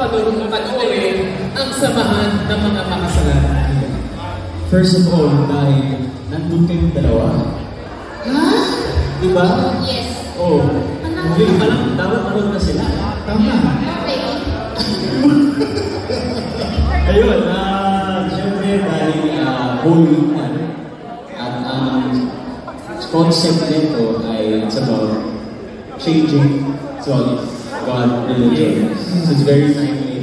panoorin ang samahan ng mga makasalanan? First of all, dahil nandun kayong dalawa. Ha? Diba? Yes. Oo. Hindi pa lang, dapat naroon na sila. Tama. Okay. Ayun, siyempre dahil whole week na. At ang concept nito ay it's about changing God, religion. So it's very timely.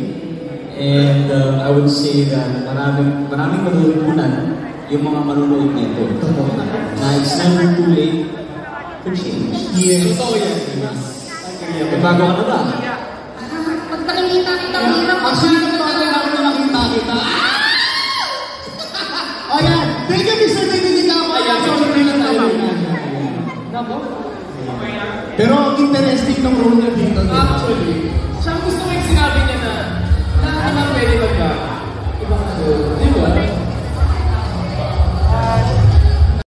And I would say that maraming matutunan yung mga manunood nito. Na it's never too late to change. Yes. Totoo yan. May bago ka na ba? Pag nakikita kita, hirap. Actually, nung bago namin na nakita kita. Ayan. Thank you, Mr. David. Ayan, social media tayo. Nako. Pero interesting ng role niya dito. Actually, siya ang gusto